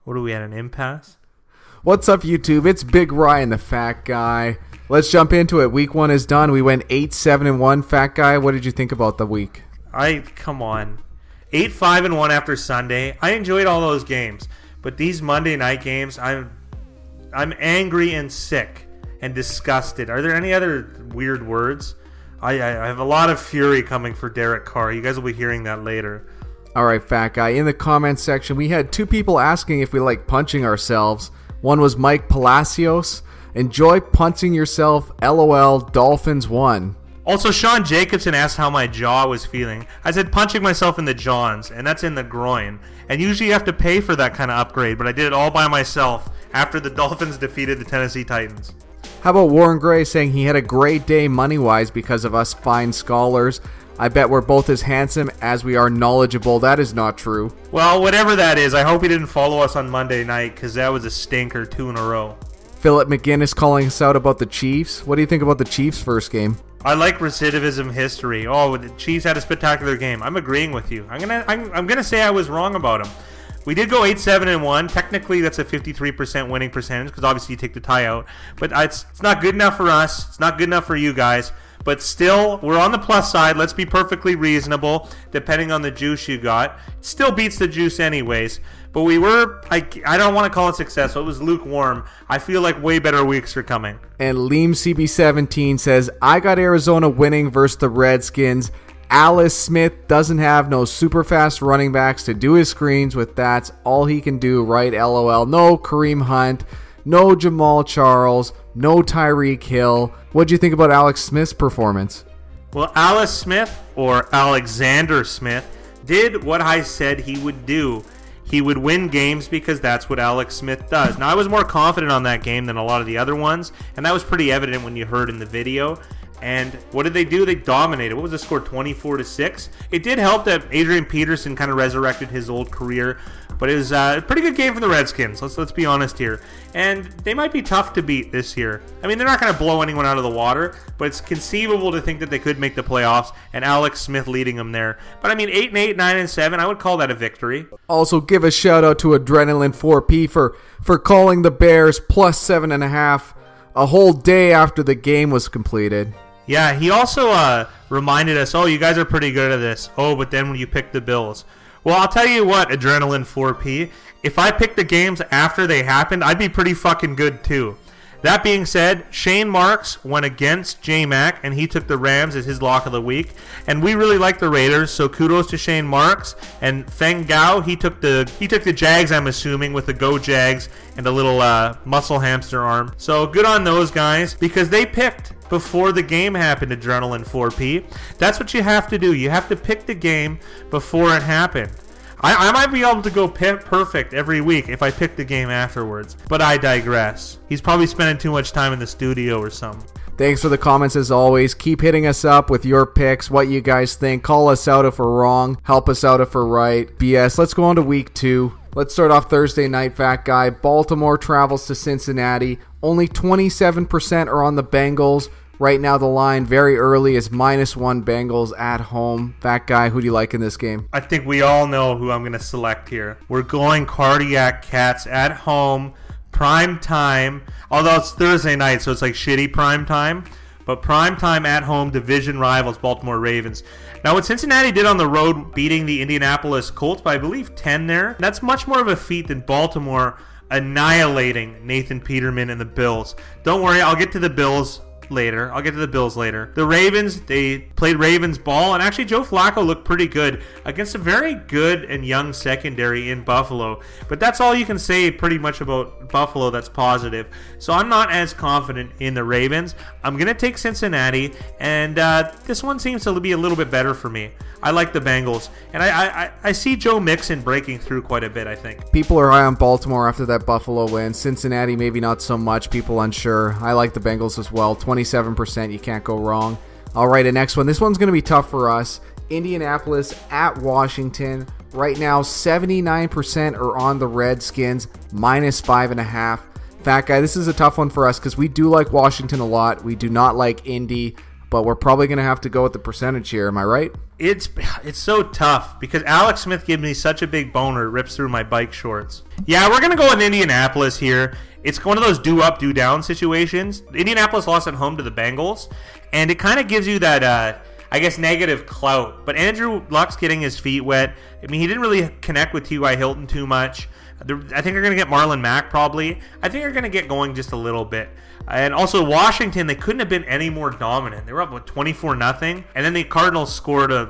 What are we at, an impasse? What's up, YouTube? It's Big Ryan, the Fat Guy. Let's jump into it. Week 1 is done. We went 8-7-1. Fat Guy, what did you think about the week? Come on. 8-5-1 after Sunday. I enjoyed all those games. But these Monday night games, I'm angry and sick and disgusted. Are there any other weird words? I have a lot of fury coming for Derek Carr. You guys will be hearing that later. All right, Fat Guy. In the comments section, we had 2 people asking if we like punching ourselves. One was Mike Palacios. Enjoy punching yourself. LOL. Dolphins won. Also, Sean Jacobson asked how my jaw was feeling. I said punching myself in the jaws, and that's in the groin. And usually you have to pay for that kind of upgrade, but I did it all by myself after the Dolphins defeated the Tennessee Titans. How about Warren Gray saying he had a great day money-wise because of us fine scholars? I bet we're both as handsome as we are knowledgeable. That is not true. Well, whatever that is, I hope he didn't follow us on Monday night because that was a stinker 2 in a row. Philip McGinnis calling us out about the Chiefs. What do you think about the Chiefs' first game? I like recidivism history. Oh, the Chiefs had a spectacular game. I'm agreeing with you. I'm gonna say I was wrong about them. We did go 8-7-1. Technically, that's a 53% winning percentage because obviously you take the tie out. But it's not good enough for us. It's not good enough for you guys. But still, we're on the plus side. Let's be perfectly reasonable, depending on the juice you got. It still beats the juice anyways. But we were, I don't want to call it successful. It was lukewarm. I feel like way better weeks are coming. And Liam CB17 says, I got Arizona winning versus the Redskins. Alice Smith doesn't have no super fast running backs to do his screens with. That's all he can do, right? LOL. No Kareem Hunt. No Jamal Charles. No Tyreek Hill. What'd you think about Alex Smith's performance? Well, Alice Smith, or Alexander Smith, did what I said he would do. He would win games because that's what Alex Smith does. Now, I was more confident on that game than a lot of the other ones, and that was pretty evident when you heard in the video. And what did they do? They dominated. What was the score? 24-6. It did help that Adrian Peterson kind of resurrected his old career, but it was a pretty good game for the Redskins. Let's be honest here. And they might be tough to beat this year. I mean, they're not going to blow anyone out of the water, but it's conceivable to think that they could make the playoffs, and Alex Smith leading them there. But I mean, 8-8, 9-7, I would call that a victory. Also, give a shout out to Adrenaline 4P for calling the Bears plus 7.5 a whole day after the game was completed. Yeah, he also reminded us, oh, you guys are pretty good at this. Oh, but then when you pick the Bills. Well, I'll tell you what, Adrenaline 4P, if I picked the games after they happened, I'd be pretty fucking good too. That being said, Shane Marks went against J-Mac, and he took the Rams as his lock of the week. And we really like the Raiders, so kudos to Shane Marks. And Feng Gao, he took the Jags, I'm assuming, with the Go Jags and a little muscle hamster arm. So good on those guys, because they picked before the game happened, Adrenaline 4P. That's what you have to do. You have to pick the game before it happened. I might be able to go perfect every week if I pick the game afterwards, but I digress. He's probably spending too much time in the studio or something. Thanks for the comments as always. Keep hitting us up with your picks, what you guys think. Call us out if we're wrong. Help us out if we're right. BS. Let's go on to week 2. Let's start off Thursday night, Fat Guy. Baltimore travels to Cincinnati. Only 27% are on the Bengals. Right now, the line very early is -1 Bengals at home. Fat Guy, who do you like in this game? I think we all know who I'm going to select here. We're going Cardiac Cats at home, prime time. Although it's Thursday night, so it's like shitty prime time. But prime time at home, division rivals, Baltimore Ravens. Now, what Cincinnati did on the road, beating the Indianapolis Colts by, I believe, 10 there, that's much more of a feat than Baltimore annihilating Nathan Peterman and the Bills. Don't worry, I'll get to the Bills later. The Ravens, they played Ravens ball, and actually Joe Flacco looked pretty good against a very good and young secondary in Buffalo. But that's all you can say pretty much about Buffalo that's positive. So I'm not as confident in the Ravens. I'm going to take Cincinnati, and this one seems to be a little bit better for me. I like the Bengals, and I see Joe Mixon breaking through quite a bit, I think. People are high on Baltimore after that Buffalo win. Cincinnati, maybe not so much. People unsure. I like the Bengals as well. 27%, you can't go wrong. All right, the next one. This one's going to be tough for us. Indianapolis at Washington. Right now, 79% are on the Redskins, -5.5. Fat Guy, this is a tough one for us because we do like Washington a lot. We do not like Indy. but we're probably going to have to go with the percentage here. Am I right? It's so tough because Alex Smith gives me such a big boner. It rips through my bike shorts. Yeah, we're going to go with Indianapolis here. It's one of those do up, do down situations. Indianapolis lost at home to the Bengals, and it kind of gives you that, I guess, negative clout. But Andrew Luck's getting his feet wet. I mean, he didn't really connect with T.Y. Hilton too much. I think they're going to get Marlon Mack probably. I think they're going to get going just a little bit. And also Washington, they couldn't have been any more dominant. They were up with 24-0, and then the Cardinals scored a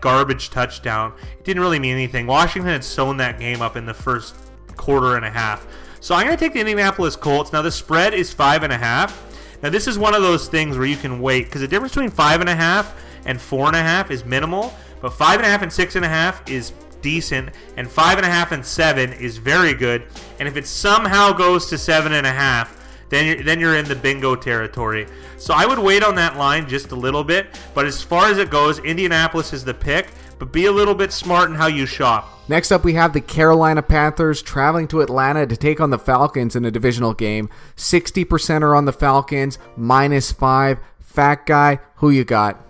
garbage touchdown. It didn't really mean anything. Washington had sewn that game up in the first quarter and a half. So I'm going to take the Indianapolis Colts. Now the spread is 5.5. Now this is one of those things where you can wait because the difference between 5.5 and 4.5 is minimal, but 5.5 and 6.5 is decent, and 5.5 and 7 is very good. And if it somehow goes to 7.5, then you're in the bingo territory. So I would wait on that line just a little bit. But as far as it goes, Indianapolis is the pick. But be a little bit smart in how you shop. Next up, we have the Carolina Panthers traveling to Atlanta to take on the Falcons in a divisional game. 60% are on the Falcons, -5. Fat guy, who you got?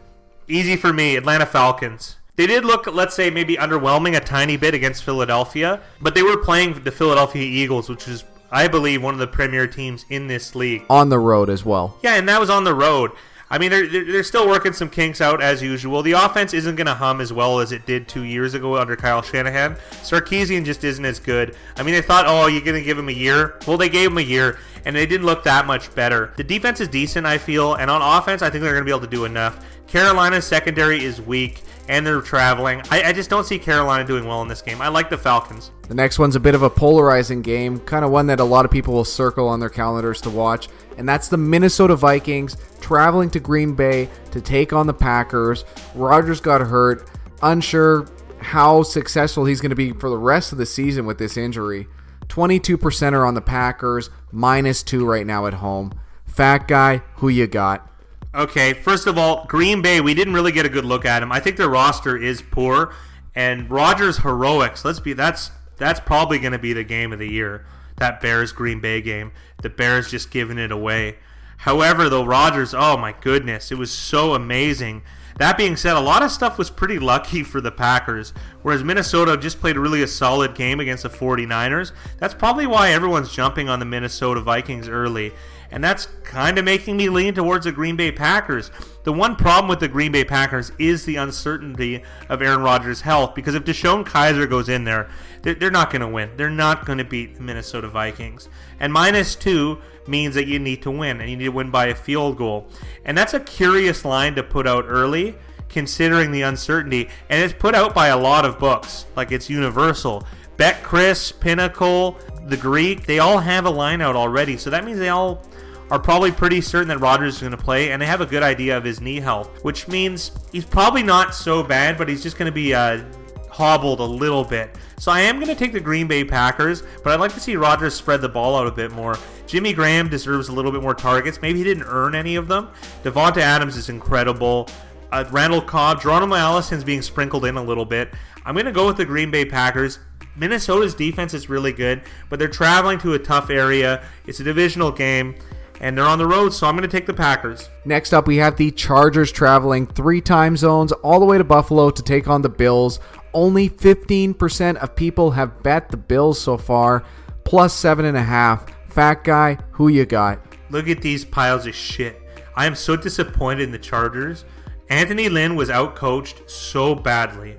Easy for me, Atlanta Falcons. They did look, let's say, maybe underwhelming a tiny bit against Philadelphia, but they were playing the Philadelphia Eagles, which is, I believe, one of the premier teams in this league. On the road as well. Yeah, and that was on the road. I mean, they're still working some kinks out as usual. The offense isn't going to hum as well as it did 2 years ago under Kyle Shanahan. Sarkisian just isn't as good. I mean, they thought, oh, you're going to give him a year? Well, they gave him a year, and they didn't look that much better. The defense is decent, I feel, and on offense, I think they're going to be able to do enough. Carolina's secondary is weak, and they're traveling. I just don't see Carolina doing well in this game. I like the Falcons. The next one's a bit of a polarizing game, kind of one that a lot of people will circle on their calendars to watch, and that's the Minnesota Vikings traveling to Green Bay to take on the Packers. Rodgers got hurt, unsure how successful he's going to be for the rest of the season with this injury. 22% are on the Packers, -2 right now at home. Fat guy, who you got? Okay, first of all, Green Bay, we didn't really get a good look at him. I think their roster is poor, and Rodgers' heroics, that's probably going to be the game of the year, that Bears-Green Bay game. The Bears just giving it away. However, though, Rodgers, oh my goodness, it was so amazing. That being said, a lot of stuff was pretty lucky for the Packers, whereas Minnesota just played really a solid game against the 49ers. That's probably why everyone's jumping on the Minnesota Vikings early, and that's kind of making me lean towards the Green Bay Packers. The one problem with the Green Bay Packers is the uncertainty of Aaron Rodgers' health, because if Deshaun Kaiser goes in there, they're not going to win. They're not going to beat the Minnesota Vikings. And -2 means that you need to win, and you need to win by a field goal. And that's a curious line to put out early, considering the uncertainty. And it's put out by a lot of books, like it's universal. BetCris, Pinnacle, The Greek, they all have a line out already. So that means they all are probably pretty certain that Rodgers is going to play, and they have a good idea of his knee health, which means he's probably not so bad, but he's just going to be hobbled a little bit. So I am going to take the Green Bay Packers, but I'd like to see Rodgers spread the ball out a bit more. Jimmy Graham deserves a little bit more targets. Maybe he didn't earn any of them. Devonta Adams is incredible. Randall Cobb, Geronimo Allison's being sprinkled in a little bit. I'm going to go with the Green Bay Packers. Minnesota's defense is really good, but they're traveling to a tough area. It's a divisional game, and they're on the road, so I'm going to take the Packers. Next up, we have the Chargers traveling 3 time zones all the way to Buffalo to take on the Bills. Only 15% of people have bet the Bills so far, +7.5. Fat guy, who you got? Look at these piles of shit. I am so disappointed in the Chargers. Anthony Lynn was outcoached so badly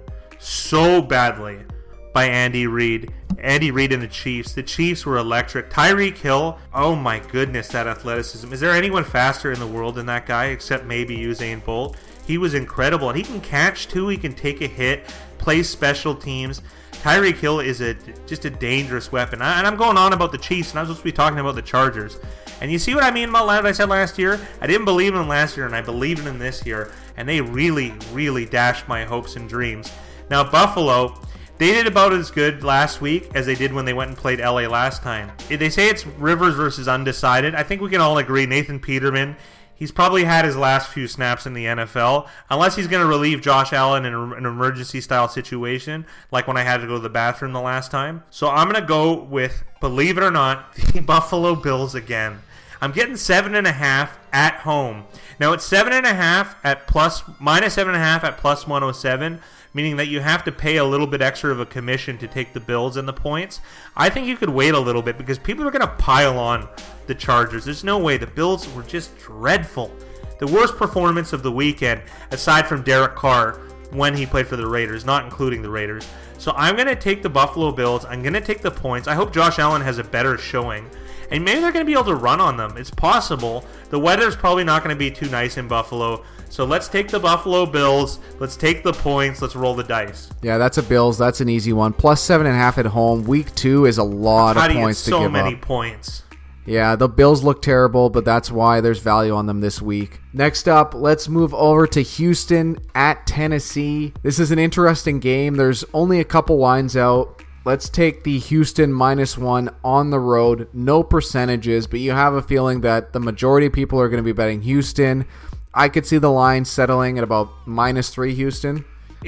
by Andy Reid. Andy Reid and the Chiefs. The Chiefs were electric. Tyreek Hill, oh my goodness, that athleticism. Is there anyone faster in the world than that guy except maybe Usain Bolt? He was incredible, and he can catch too. He can take a hit, play special teams. Tyreek Hill is just a dangerous weapon. And I'm going on about the Chiefs, and I'm supposed to be talking about the Chargers. And you see what I mean about what I said last year? I didn't believe in them last year, and I believe in them this year. And they really, really dashed my hopes and dreams. Now, Buffalo, they did about as good last week as they did when they went and played LA last time. They say it's Rivers versus undecided. I think we can all agree Nathan Peterman, he's probably had his last few snaps in the NFL, unless he's going to relieve Josh Allen in an emergency-style situation, like when I had to go to the bathroom the last time. So I'm going to go with, believe it or not, the Buffalo Bills again. I'm getting 7.5 at home. Now it's 7.5 at minus 7.5 at plus 107, meaning that you have to pay a little bit extra of a commission to take the Bills and the points. I think you could wait a little bit because people are going to pile on the Chargers. There's no way. The Bills were just dreadful. The worst performance of the weekend, aside from Derek Carr when he played for the Raiders, not including the Raiders. So I'm going to take the Buffalo Bills. I'm going to take the points. I hope Josh Allen has a better showing. And maybe they're going to be able to run on them. It's possible. The weather's probably not going to be too nice in Buffalo. So let's take the Buffalo Bills. Let's take the points. Let's roll the dice. Yeah, that's a Bills. That's an easy one. Plus 7.5 at home. Week 2 is a lot of points to give up. So many points. Yeah, the Bills look terrible, but that's why there's value on them this week. Next up, let's move over to Houston at Tennessee. This is an interesting game. There's only a couple lines out. Let's take the Houston -1 on the road. No percentages, but you have a feeling that the majority of people are going to be betting Houston. I could see the line settling at about -3 Houston.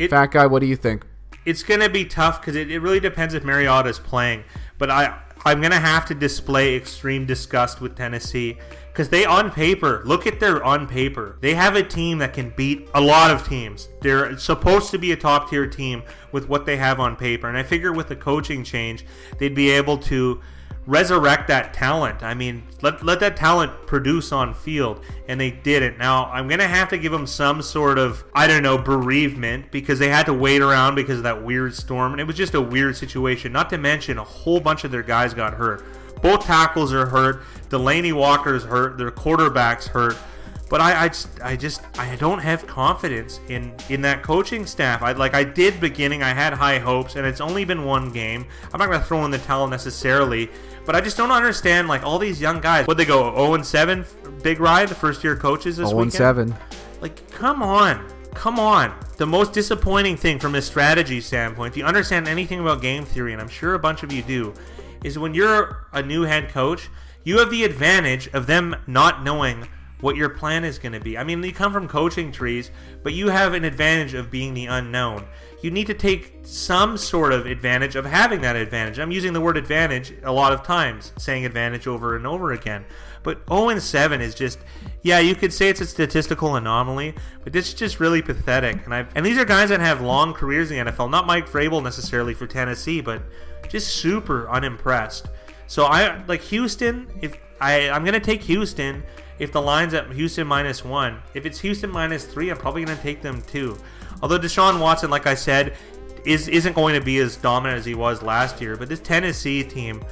Fat Guy, what do you think? It's going to be tough because it really depends if Mariota is playing. But I'm going to have to display extreme disgust with Tennessee because they, on paper, look at their on paper. They have a team that can beat a lot of teams. They're supposed to be a top-tier team with what they have on paper. And I figure with the coaching change, they'd be able to resurrect that talent. I mean, let that talent produce on field, and they didn't. Now, I'm going to have to give them some sort of, I don't know, bereavement because they had to wait around because of that weird storm, and it was just a weird situation. Not to mention, a whole bunch of their guys got hurt. Both tackles are hurt. Delaney Walker's hurt. Their quarterback's hurt. But I don't have confidence in that coaching staff. I did beginning. I had high hopes, and it's only been one game. I'm not going to throw in the towel necessarily, but I just don't understand, like, all these young guys. Would they go 0-7, Big Rye, the first-year coaches this weekend? 0-7. Like, come on. Come on. The most disappointing thing from a strategy standpoint, if you understand anything about game theory, and I'm sure a bunch of you do, is when you're a new head coach, you have the advantage of them not knowing what your plan is going to be. I mean, you come from coaching trees, but you have an advantage of being the unknown. You need to take some sort of advantage of having that advantage. I'm using the word advantage a lot of times, saying advantage over and over again. But 0-7 is just, yeah, you could say it's a statistical anomaly, but it's just really pathetic. And these are guys that have long careers in the NFL. Not Mike Vrabel necessarily for Tennessee, but just super unimpressed. So I like Houston. I'm going to take Houston if the line's at Houston -1. If it's Houston -3, I'm probably going to take them too. Although Deshaun Watson, like I said, isn't going to be as dominant as he was last year. But this Tennessee team,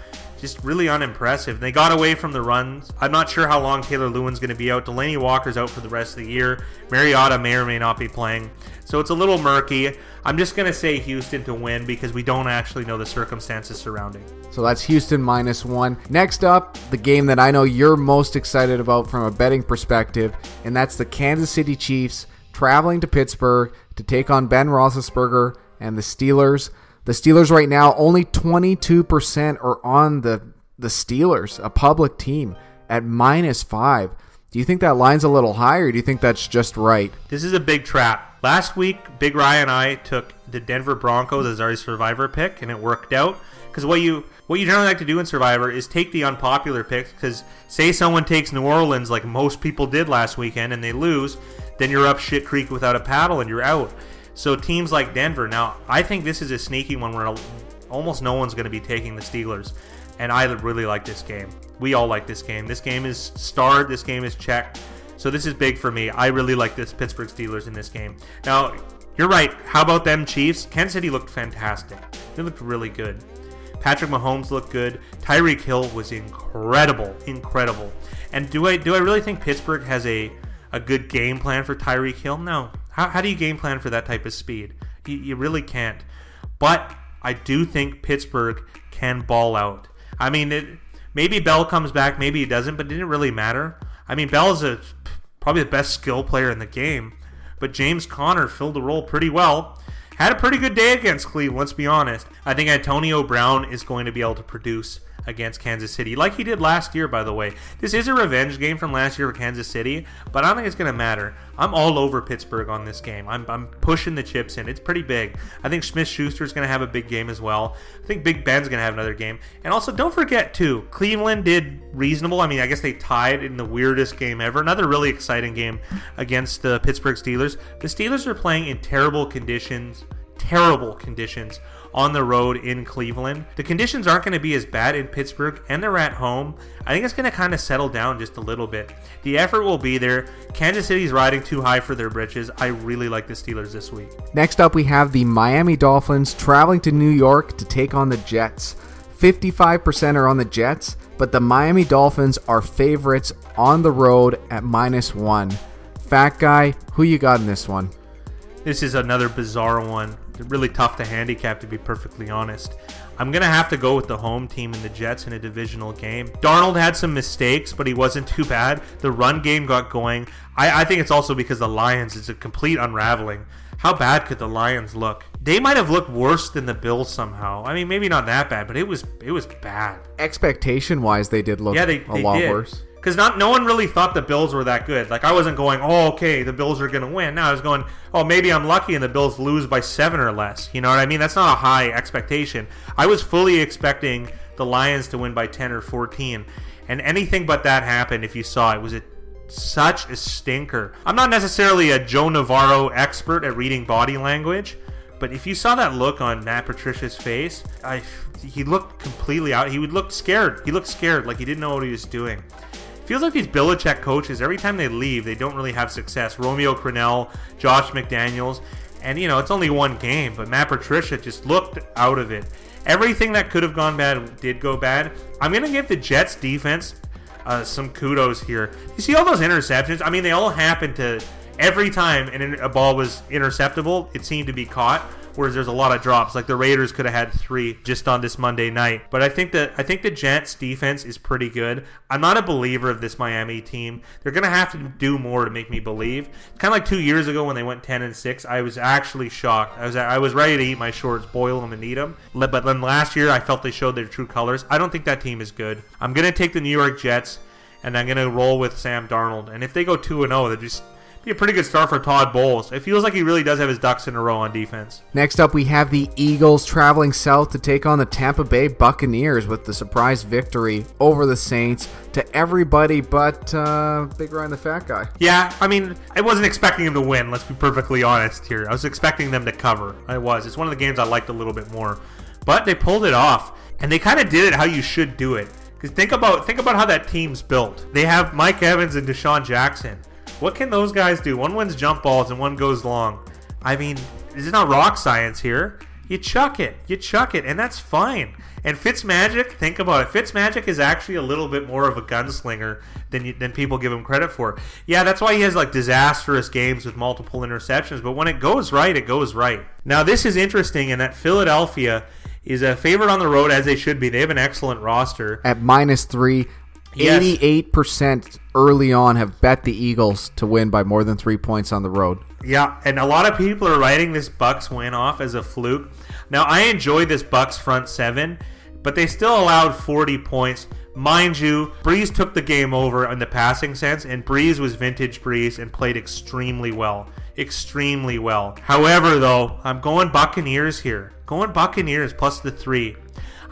just really unimpressive. They got away from the runs. I'm not sure how long Taylor Lewan's going to be out. Delaney Walker's out for the rest of the year. Mariota may or may not be playing. So it's a little murky. I'm just going to say Houston to win because we don't actually know the circumstances surrounding. So that's Houston -1. Next up, the game that I know you're most excited about from a betting perspective, and that's the Kansas City Chiefs traveling to Pittsburgh to take on Ben Roethlisberger and the Steelers. The Steelers right now, only 22% are on the Steelers, a public team, at -5. Do you think that line's a little high, or do you think that's just right? This is a big trap. Last week, Big Ryan and I took the Denver Broncos as our Survivor pick, and it worked out. Because what you generally like to do in Survivor is take the unpopular picks, because say someone takes New Orleans like most people did last weekend and they lose, then you're up shit creek without a paddle and you're out. So teams like Denver, now I think this is a sneaky one where almost no one's going to be taking the Steelers. And I really like this game. We all like this game. This game is starred. This game is checked. So this is big for me. I really like this Pittsburgh Steelers in this game. Now, you're right. How about them Chiefs? Kansas City looked fantastic. They looked really good. Patrick Mahomes looked good. Tyreek Hill was incredible. Incredible. And do I really think Pittsburgh has a good game plan for Tyreek Hill? No. How do you game plan for that type of speed? You really can't. But I do think Pittsburgh can ball out. I mean, maybe Bell comes back, maybe he doesn't, but it didn't really matter. I mean, Bell is probably the best skill player in the game, but James Conner filled the role pretty well. Had a pretty good day against Cleveland, let's be honest. I think Antonio Brown is going to be able to produce against Kansas City, like he did last year, by the way. This is a revenge game from last year for Kansas City, but I don't think it's going to matter. I'm all over Pittsburgh on this game. I'm pushing the chips in. It's pretty big. I think Smith-Schuster's going to have a big game as well. I think Big Ben's going to have another game. And also, don't forget, too, Cleveland did reasonable. I mean, I guess they tied in the weirdest game ever. Another really exciting game against the Pittsburgh Steelers. The Steelers are playing in terrible conditions on the road in Cleveland. The conditions aren't going to be as bad in Pittsburgh, and they're at home. I think it's going to kind of settle down just a little bit. The effort will be there. Kansas City's riding too high for their britches. I really like the Steelers this week. Next up, we have the Miami Dolphins traveling to New York to take on the Jets. 55% are on the Jets, but the Miami Dolphins are favorites on the road at -1. Fat Guy, who you got in this one? This is another bizarre one. Really tough to handicap, to be perfectly honest. I'm going to have to go with the home team in the Jets in a divisional game. Darnold had some mistakes, but he wasn't too bad. The run game got going. I think it's also because the Lions is a complete unraveling. How bad could the Lions look? They might have looked worse than the Bills somehow. I mean, maybe not that bad, but it was bad. Expectation-wise, they did look a lot worse. Because no one really thought the Bills were that good. Like, I wasn't going, oh, okay, the Bills are going to win. No, I was going, oh, maybe I'm lucky and the Bills lose by 7 or less. You know what I mean? That's not a high expectation. I was fully expecting the Lions to win by 10 or 14. And anything but that happened if you saw it. It was such a stinker. I'm not necessarily a Joe Navarro expert at reading body language, but if you saw that look on Matt Patricia's face, he looked completely out. He would look scared. He looked scared, like he didn't know what he was doing. Feels like these Belichick coaches, every time they leave, they don't really have success. Romeo Crennel, Josh McDaniels, and it's only one game, but Matt Patricia just looked out of it. Everything that could have gone bad did go bad. I'm going to give the Jets defense some kudos here. You see all those interceptions? I mean, they all happened to every time a ball was interceptable, it seemed to be caught. Whereas there's a lot of drops. Like the Raiders could have had 3 just on this Monday night. But I think the Jets defense is pretty good. I'm not a believer of this Miami team. They're gonna have to do more to make me believe. Kind of like 2 years ago when they went 10-6. I was actually shocked. I was ready to eat my shorts, boil them, and eat them. But then last year I felt they showed their true colors. I don't think that team is good. I'm gonna take the New York Jets, and I'm gonna roll with Sam Darnold. And if they go 2-0, they're just be a pretty good start for Todd Bowles. It feels like he really does have his ducks in a row on defense. Next up, we have the Eagles traveling south to take on the Tampa Bay Buccaneers with the surprise victory over the Saints to everybody but Big Ryan the Fat Guy. Yeah, I mean, I wasn't expecting him to win, let's be perfectly honest here. I was expecting them to cover. It's one of the games I liked a little bit more. But they pulled it off, and they kind of did it how you should do it. Because think about how that team's built. They have Mike Evans and Deshaun Jackson. What can those guys do? One wins jump balls and one goes long. I mean, this is not rock science here. You chuck it, and that's fine. And Fitzmagic, think about it. Fitzmagic is actually a little bit more of a gunslinger than people give him credit for. Yeah, that's why he has like disastrous games with multiple interceptions. But when it goes right, it goes right. Now this is interesting in that Philadelphia is a favorite on the road, as they should be. They have an excellent roster. At -3. Yes. 88% early on have bet the Eagles to win by more than 3 points on the road. Yeah, and a lot of people are writing this Bucs win off as a fluke. Now, I enjoy this Bucs front 7, but they still allowed 40 points. Mind you, Breeze took the game over in the passing sense, and Breeze was vintage Breeze and played extremely well. Extremely well. However, though, I'm going Buccaneers here. Going Buccaneers plus the 3.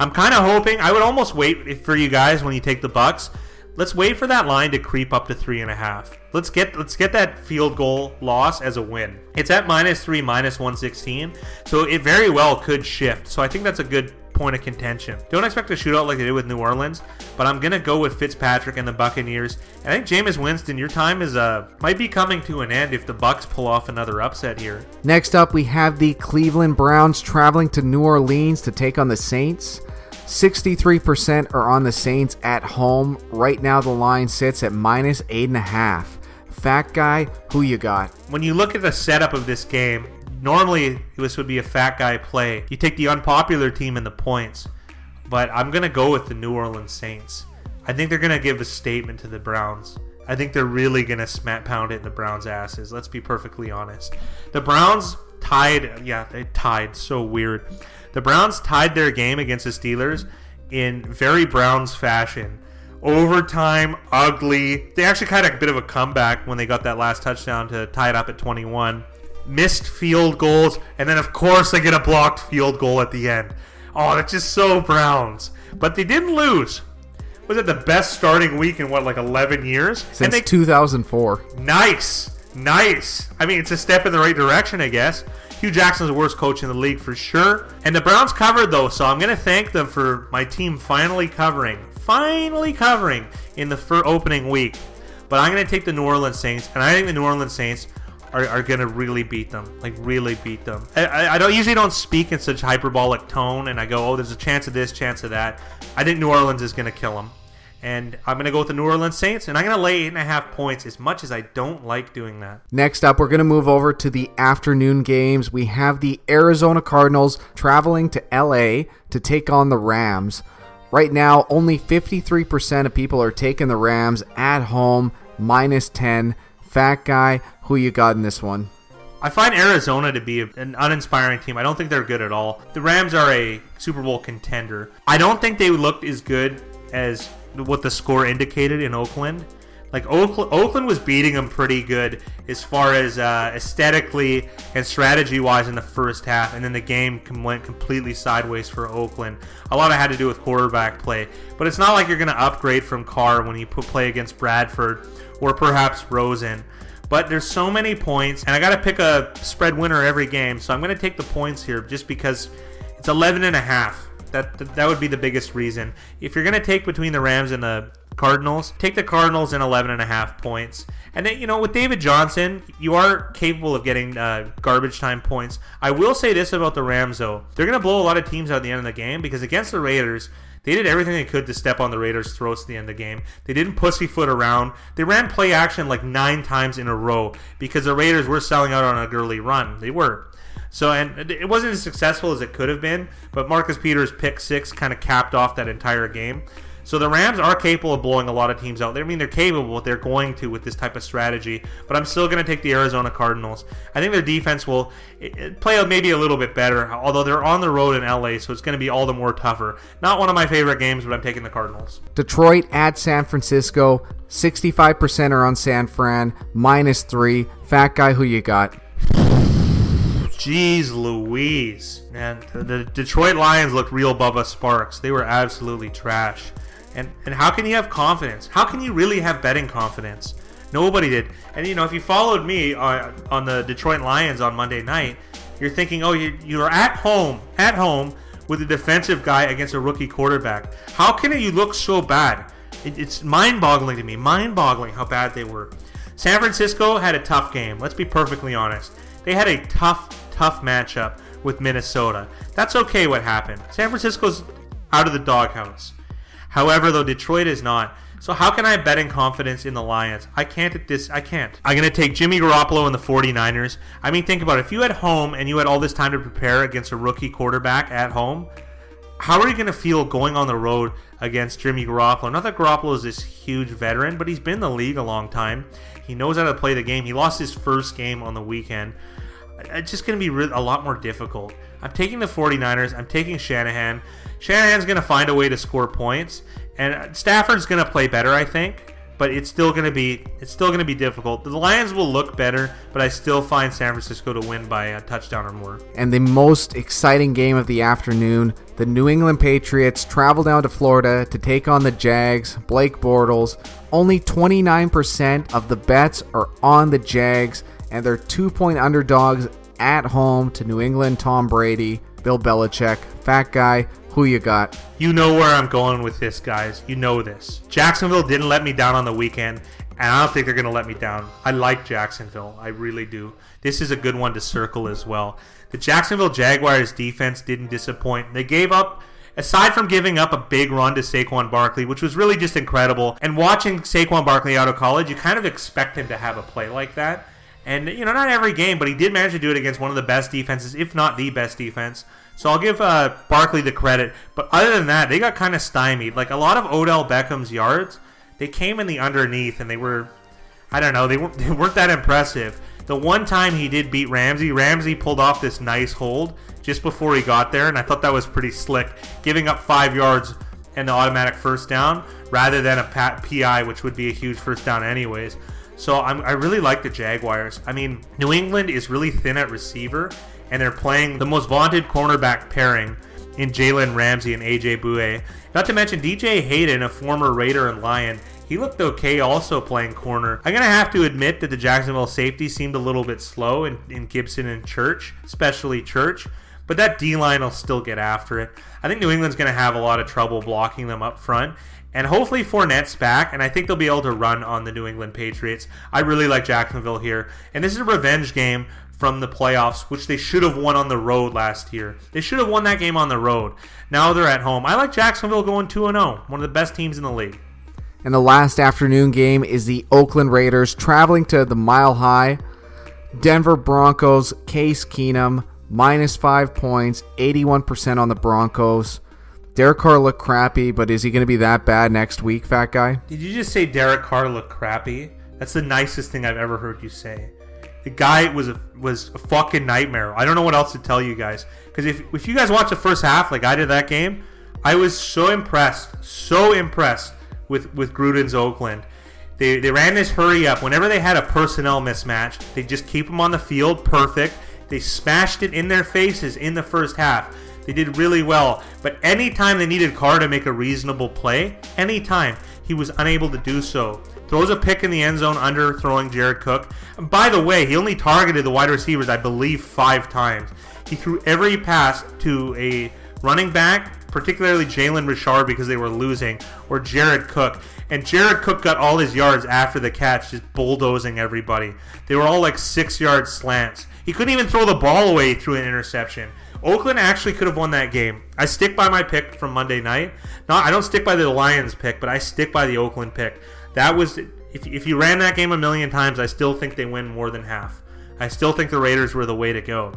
I'm kind of hoping, I would almost wait for you guys when you take the Bucs. Let's wait for that line to creep up to 3.5. Let's get that field goal loss as a win. It's at -3, -116, so it very well could shift. So I think that's a good point of contention. Don't expect a shootout like they did with New Orleans, but I'm gonna go with Fitzpatrick and the Buccaneers. I think Jameis Winston, your time is might be coming to an end if the Bucs pull off another upset here. Next up, we have the Cleveland Browns traveling to New Orleans to take on the Saints. 63% are on the Saints at home. Right now the line sits at -8.5. Fat Guy, who you got? When you look at the setup of this game, normally this would be a Fat Guy play. You take the unpopular team in the points, but I'm going to go with the New Orleans Saints. I think they're going to give a statement to the Browns. I think they're really going to smack pound it in the Browns' asses. Let's be perfectly honest. The Browns tied, they tied, so weird. The Browns tied their game against the Steelers in very Browns fashion. Overtime, ugly. They actually had a bit of a comeback when they got that last touchdown to tie it up at 21. Missed field goals, and then of course they get a blocked field goal at the end. Oh, that's just so Browns. But they didn't lose. Was it the best starting week in what, like 11 years? Since 2004. Nice. I mean, it's a step in the right direction, I guess. Hugh Jackson's the worst coach in the league for sure. And the Browns covered, though, so I'm going to thank them for my team finally covering in the opening week. But I'm going to take the New Orleans Saints, and I think the New Orleans Saints are going to really beat them. Like, really beat them. I usually don't speak in such hyperbolic tone, and I go, oh, there's a chance of this, chance of that. I think New Orleans is going to kill them. And I'm going to go with the New Orleans Saints, and I'm going to lay 8.5 points, as much as I don't like doing that. Next up, we're going to move over to the afternoon games. We have the Arizona Cardinals traveling to LA to take on the Rams. Right now, only 53% of people are taking the Rams at home, -10. Fat Guy, who you got in this one? I find Arizona to be an uninspiring team. I don't think they're good at all. The Rams are a Super Bowl contender. I don't think they looked as good as what the score indicated in Oakland. Like, Oakland was beating them pretty good as far as aesthetically and strategy-wise in the first half, and then the game went completely sideways for Oakland. A lot of it had to do with quarterback play. But it's not like you're going to upgrade from Carr when you play against Bradford or perhaps Rosen. But there's so many points, and I got to pick a spread winner every game, so I'm going to take the points here just because it's 11.5. That would be the biggest reason. If you're going to take between the Rams and the Cardinals, take the Cardinals in 11.5 points. And then, with David Johnson, you are capable of getting garbage time points. I will say this about the Rams, though. They're going to blow a lot of teams out at the end of the game because against the Raiders, they did everything they could to step on the Raiders' throats at the end of the game. They didn't pussyfoot around. They ran play action like 9 times in a row because the Raiders were selling out on a early run. They were. So, and it wasn't as successful as it could have been, but Marcus Peters' pick 6 kind of capped off that entire game. So the Rams are capable of blowing a lot of teams out. I mean, they're capable, but they're going to with this type of strategy. But I'm still going to take the Arizona Cardinals. I think their defense will play out maybe a little bit better, although they're on the road in LA, so it's going to be all the more tougher. Not one of my favorite games, but I'm taking the Cardinals. Detroit at San Francisco. 65% are on San Fran, -3. Fat Guy, who you got? Jeez Louise. Man, the Detroit Lions looked real Bubba Sparks. They were absolutely trash. And how can you have confidence? How can you really have betting confidence? Nobody did. And, if you followed me on the Detroit Lions on Monday night, you're thinking, oh, you're at home with a defensive guy against a rookie quarterback. How can you look so bad? It's mind-boggling to me. Mind-boggling how bad they were. San Francisco had a tough game. Let's be perfectly honest. They had a tough matchup with Minnesota. That's okay what happened. San Francisco's out of the doghouse. However, though, Detroit is not. So how can I bet in confidence in the Lions? I can't at this. I can't. I'm going to take Jimmy Garoppolo and the 49ers. I mean, think about it. If you had home and you had all this time to prepare against a rookie quarterback at home, how are you going to feel going on the road against Jimmy Garoppolo? Not that Garoppolo is this huge veteran, but he's been in the league a long time. He knows how to play the game. He lost his first game on the weekend. It's just going to be a lot more difficult. I'm taking the 49ers. I'm taking Shanahan. Shanahan's going to find a way to score points, and Stafford's going to play better, I think. But it's still going to be difficult. The Lions will look better, but I still find San Francisco to win by a touchdown or more. And the most exciting game of the afternoon, the New England Patriots travel down to Florida to take on the Jags. Blake Bortles. Only 29% of the bets are on the Jags, and they're 2-point underdogs at home to New England. Tom Brady, Bill Belichick. Fat Guy, who you got? You know where I'm going with this, guys. You know this. Jacksonville didn't let me down on the weekend, and I don't think they're going to let me down. I like Jacksonville. I really do. This is a good one to circle as well. The Jacksonville Jaguars defense didn't disappoint. They gave up, aside from giving up a big run to Saquon Barkley, which was really just incredible, and watching Saquon Barkley out of college, you kind of expect him to have a play like that. And, not every game, but he did manage to do it against one of the best defenses, if not the best defense. So I'll give Barkley the credit. But other than that, they got kind of stymied. Like, a lot of Odell Beckham's yards, they came in the underneath, and they were, I don't know, they weren't that impressive. The one time he did beat Ramsey pulled off this nice hold just before he got there, and I thought that was pretty slick, giving up 5 yards and the automatic first down rather than a PI, which would be a huge first down anyways. So I really like the Jaguars. I mean, New England is really thin at receiver, and they're playing the most vaunted cornerback pairing in Jalen Ramsey and AJ Bouye. Not to mention DJ Hayden, a former Raider and Lion. He looked okay also playing corner. I'm going to have to admit that the Jacksonville safety seemed a little bit slow in Gibson and Church, especially Church. But that D-line will still get after it. I think New England's going to have a lot of trouble blocking them up front. And hopefully Fournette's back, and I think they'll be able to run on the New England Patriots. I really like Jacksonville here. And this is a revenge game from the playoffs, which they should have won on the road last year. They should have won that game on the road. Now they're at home. I like Jacksonville going 2-0, one of the best teams in the league. And the last afternoon game is the Oakland Raiders traveling to the Mile High. Denver Broncos, Case Keenum, -5 points, 81% on the Broncos. Derek Carr looked crappy, but is he going to be that bad next week, fat guy? Did you just say Derek Carr looked crappy? That's the nicest thing I've ever heard you say. The guy was a fucking nightmare. I don't know what else to tell you guys. Because if you guys watch the first half like I did that game, I was so impressed with Gruden's Oakland. They ran this hurry up. Whenever they had a personnel mismatch, they just keep them on the field perfect. They smashed it in their faces in the first half. They did really well. But anytime they needed Carr to make a reasonable play, anytime, he was unable to do so. Throws a pick in the end zone under throwing Jared Cook. And by the way, he only targeted the wide receivers, I believe, 5 times. He threw every pass to a running back, particularly Jalen Richard because they were losing, or Jared Cook. And Jared Cook got all his yards after the catch, just bulldozing everybody. They were all like 6-yard slants. He couldn't even throw the ball away through an interception. Oakland actually could have won that game. I stick by my pick from Monday night. No, I don't stick by the Lions pick, but I stick by the Oakland pick. That was, if you ran that game a million times, I still think they win more than half. I still think the Raiders were the way to go.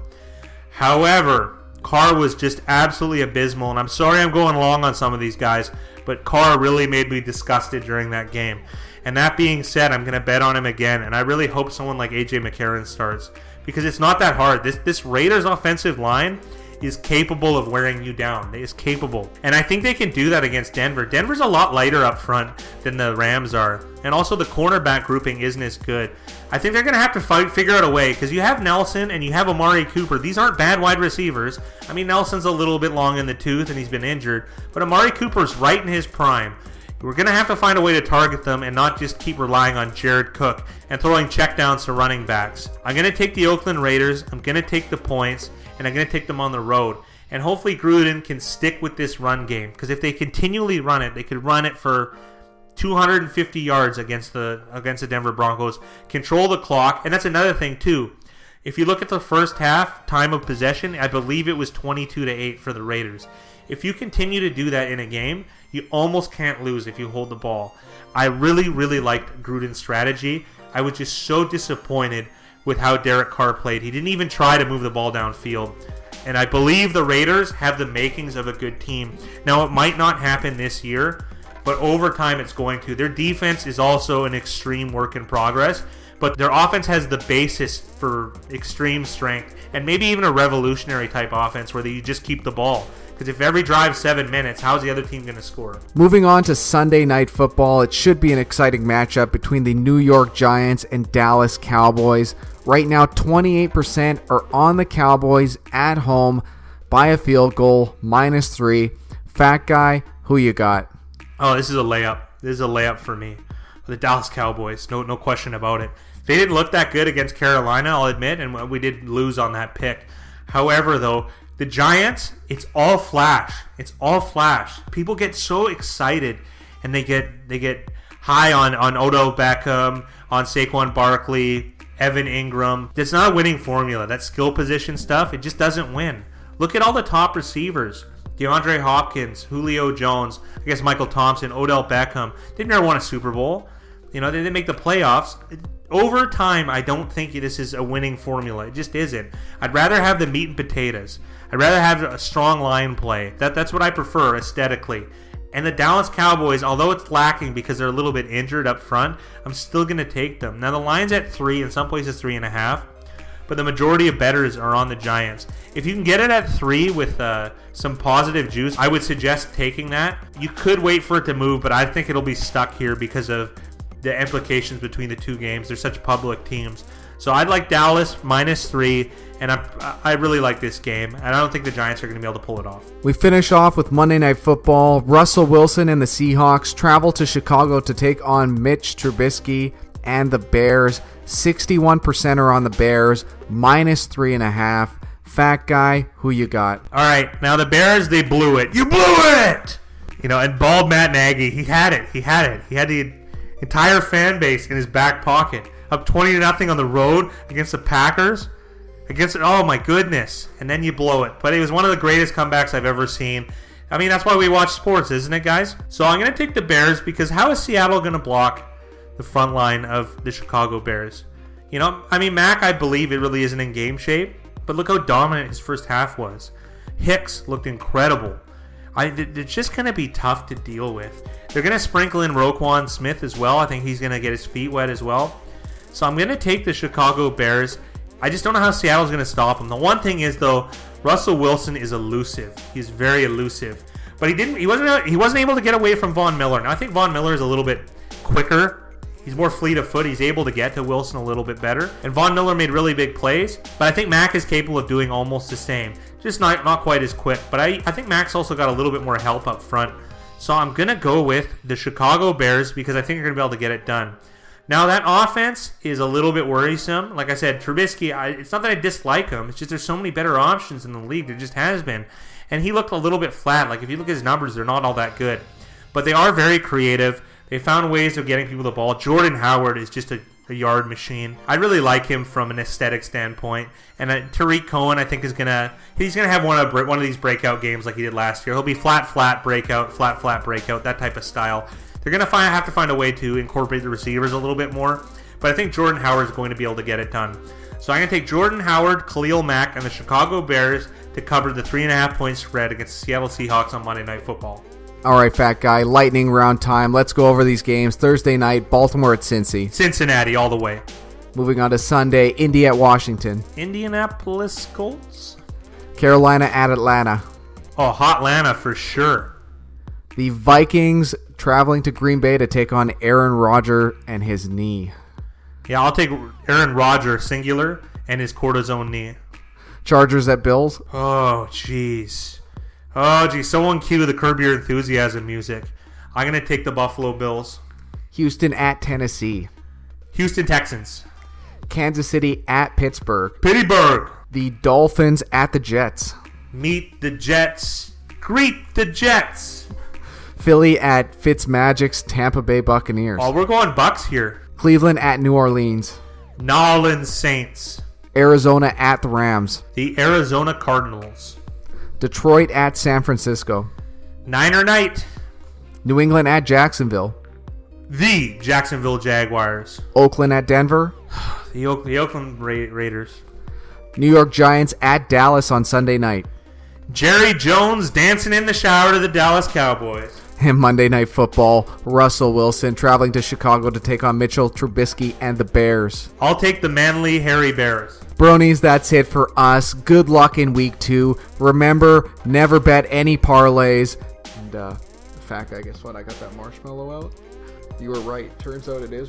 However, Carr was just absolutely abysmal, and I'm sorry I'm going long on some of these guys, but Carr really made me disgusted during that game. And that being said, I'm going to bet on him again, and I really hope someone like A.J. McCarron starts, because it's not that hard. This Raiders offensive line is capable of wearing you down. It is capable. And I think they can do that against Denver. Denver's a lot lighter up front than the Rams are. And also the cornerback grouping isn't as good. I think they're going to have to figure out a way, because you have Nelson and you have Amari Cooper. These aren't bad wide receivers. I mean, Nelson's a little bit long in the tooth and he's been injured. But Amari Cooper's right in his prime. We're going to have to find a way to target them and not just keep relying on Jared Cook and throwing checkdowns to running backs. I'm going to take the Oakland Raiders. I'm going to take the points, and I'm going to take them on the road. And hopefully Gruden can stick with this run game, because if they continually run it, they could run it for 250 yards against the Denver Broncos, control the clock. And that's another thing too. If you look at the first half time of possession, I believe it was 22-8 for the Raiders. If you continue to do that in a game, you almost can't lose if you hold the ball. I really, really liked Gruden's strategy. I was just so disappointed with how Derek Carr played. He didn't even try to move the ball downfield. And I believe the Raiders have the makings of a good team. Now, it might not happen this year, but over time it's going to. Their defense is also an extreme work in progress, but their offense has the basis for extreme strength and maybe even a revolutionary type offense where you just keep the ball. Because if every drive's 7 minutes, how's the other team going to score? Moving on to Sunday Night Football, it should be an exciting matchup between the New York Giants and Dallas Cowboys. Right now, 28% are on the Cowboys at home by a field goal, -3. Fat guy, who you got? Oh, this is a layup. This is a layup for me. The Dallas Cowboys, no question about it. They didn't look that good against Carolina, I'll admit, and we did lose on that pick. However, though, the Giants, it's all flash. It's all flash. People get so excited, and they get high on Odell Beckham, on Saquon Barkley, Evan Ingram. It's not a winning formula. That skill position stuff, it just doesn't win. Look at all the top receivers. DeAndre Hopkins, Julio Jones, I guess Michael Thompson, Odell Beckham. They've never won a Super Bowl. You know, they didn't make the playoffs. Over time, I don't think this is a winning formula. It just isn't. I'd rather have the meat and potatoes. I'd rather have a strong line play. That's what I prefer aesthetically. And the Dallas Cowboys, although it's lacking because they're a little bit injured up front, I'm still going to take them. Now, the line's at 3, in some places 3.5. but the majority of bettors are on the Giants. If you can get it at 3 with some positive juice, I would suggest taking that. You could wait for it to move, but I think it'll be stuck here because of the implications between the two games. They're such public teams. So I'd like Dallas -3, and I really like this game, and I don't think the Giants are going to be able to pull it off. We finish off with Monday Night Football. Russell Wilson and the Seahawks travel to Chicago to take on Mitch Trubisky and the Bears. 61% are on the Bears, -3.5. Fat Guy, who you got? All right, now the Bears, they blew it. You blew it! You know, and bald Matt Nagy, he had it. He had the entire fan base in his back pocket. Up 20-0 on the road against the Packers. Oh my goodness. And then you blow it. But it was one of the greatest comebacks I've ever seen. I mean, that's why we watch sports, isn't it, guys? So I'm going to take the Bears because how is Seattle going to block the front line of the Chicago Bears? You know, I mean, Mac, I believe it really isn't in game shape. But look how dominant his first half was. Hicks looked incredible. It's just going to be tough to deal with. They're going to sprinkle in Roquan Smith as well. I think he's going to get his feet wet as well. So I'm going to take the Chicago Bears. I just don't know how Seattle's going to stop him. The one thing is, though, Russell Wilson is elusive. He's very elusive. But he wasn't able to get away from Von Miller. Now, I think Von Miller is a little bit quicker. He's more fleet of foot. He's able to get to Wilson a little bit better. And Von Miller made really big plays. But I think Mac is capable of doing almost the same. Just not quite as quick. But I think Mac's also got a little bit more help up front. So I'm going to go with the Chicago Bears because I think they're going to be able to get it done. Now, that offense is a little bit worrisome. Like I said, Trubisky, it's not that I dislike him. It's just there's so many better options in the league. There just has been. And he looked a little bit flat. Like, if you look at his numbers, they're not all that good. But they are very creative. They found ways of getting people the ball. Jordan Howard is just a yard machine. I really like him from an aesthetic standpoint. And Tariq Cohen, I think, he's gonna have one of these breakout games like he did last year. He'll be flat breakout, flat breakout, that type of style. They're going to have to find a way to incorporate the receivers a little bit more. But I think Jordan Howard is going to be able to get it done. So I'm going to take Jordan Howard, Khalil Mack, and the Chicago Bears to cover the 3.5-point spread against the Seattle Seahawks on Monday Night Football. All right, Fat Guy, lightning round time. Let's go over these games. Thursday night, Baltimore at Cincy. Cincinnati all the way. Moving on to Sunday, Indy at Washington. Indianapolis Colts. Carolina at Atlanta. Oh, hot Atlanta for sure. The Vikings traveling to Green Bay to take on Aaron Rodgers and his knee. Yeah, I'll take Aaron Rodgers, singular, and his cortisone knee. Chargers at Bills. Oh, jeez. Someone cue the Curb Your Enthusiasm music. I'm going to take the Buffalo Bills. Houston at Tennessee. Houston Texans. Kansas City at Pittsburgh. Pittsburgh. The Dolphins at the Jets. Meet the Jets. Greet the Jets. Philly at Fitzmagic's Tampa Bay Buccaneers. Oh, we're going Bucks here. Cleveland at New Orleans. New Orleans Saints. Arizona at the Rams. The Arizona Cardinals. Detroit at San Francisco. Niner Night. New England at Jacksonville. The Jacksonville Jaguars. Oakland at Denver. The Oakland Raiders. New York Giants at Dallas on Sunday night. Jerry Jones dancing in the shower to the Dallas Cowboys. And Monday Night Football, Russell Wilson traveling to Chicago to take on Mitchell Trubisky and the Bears. I'll take the manly hairy Bears. Bronies, that's it for us. Good luck in week 2. Remember, never bet any parlays. And, Fat Guy, guess what? I got that marshmallow out. You were right. Turns out it is